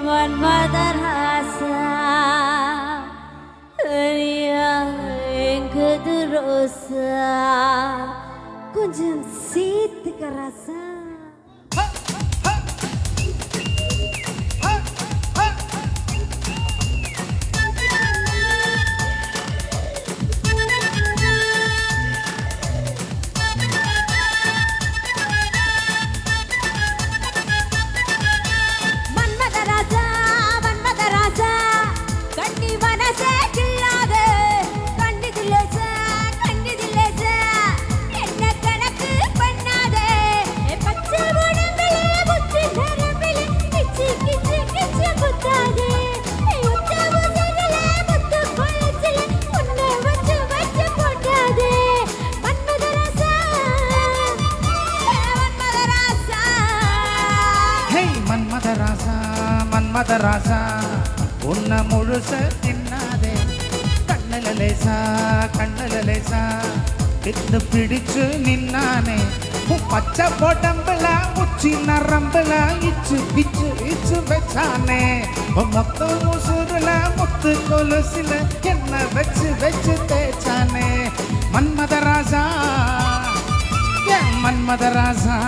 மன்மதராசா எங்கது ரோசா கொஞ்சம் சேர்த்துக்க ராசா. மன்மதராசா உன்னை முழுச தின்னாதே கண்ணுல லேசா பித்து பிடிச்சு நின்னானே பச்சை போட்டம்புல உச்சி நரம்புல இச்சு பிச்சு இச்சு வச்சானே மொத்த முசுருல முத்து கொலுசில என்ன வச்சு வச்சு தேய்ச்சானே மன்மதராசா மன்மதராசா.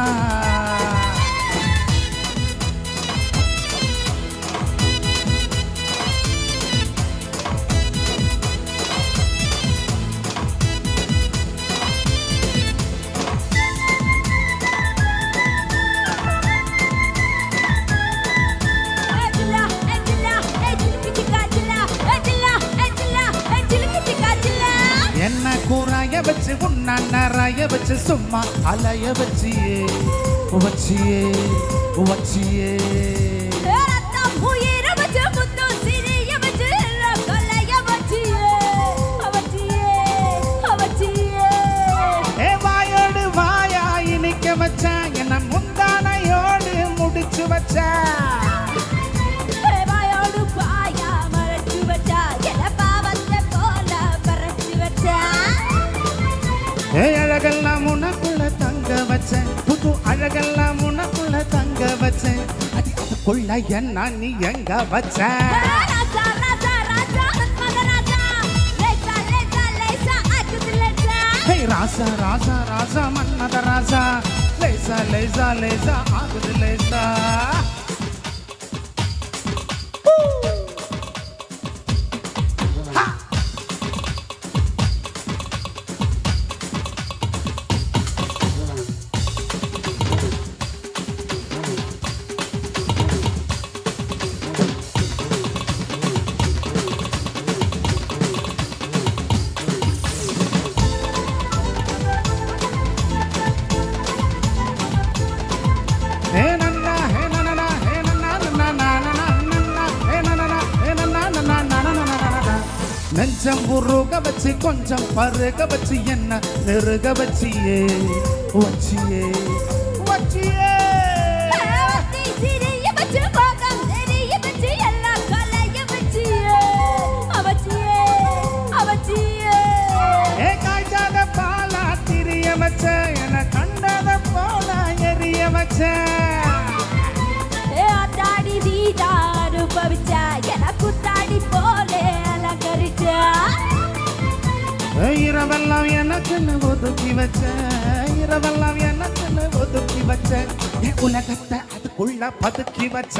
என்ன கூறாய வச்சு உன்ன நிறைய வச்சு சும்மா அலைய வச்சியே வச்சியே வச்சியே வாயோடு வாயா இனிக்க வச்சா என்ன முந்தானையோடு முடிச்சு வச்சா அழகெல்லாம் உனக்குள்ள தங்க வச்சேன் புது அழகெல்லாம் உனக்குள்ள தங்க வச்சேன் அதுக்குள்ள என்ன நீ எங்க வச்ச ராசா ராசா ராசா மன்மத ராசா லேசா லேசா லேசா ஆகுது லேசா. நெஞ்சம் உருக வச்சு கொஞ்சம் பருக வச்சு என்ன நெருக வச்சியே வச்சியே வச்சியே காய்ச்சாத பாலா திரிய வச்ச என கண்டத போல எரிய வச்ச இரவெல்லாம் எனக்குன்னு ஒதுக்கி வச்ச இரவெல்லாம் எனக்குன்னு ஒதுக்கி வச்ச உலகத்தை அதுக்குள்ள பதுக்கி வச்ச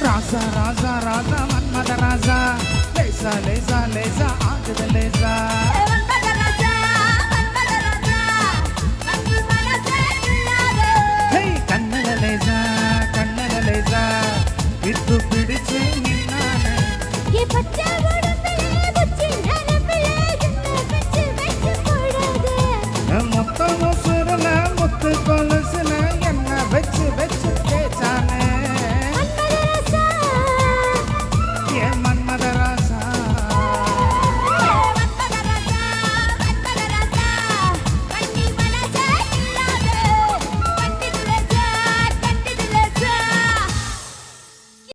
ராசா ராசா ராசா மன்மத ராசா லேசா லேசா லேசா ஆகுது லேசா.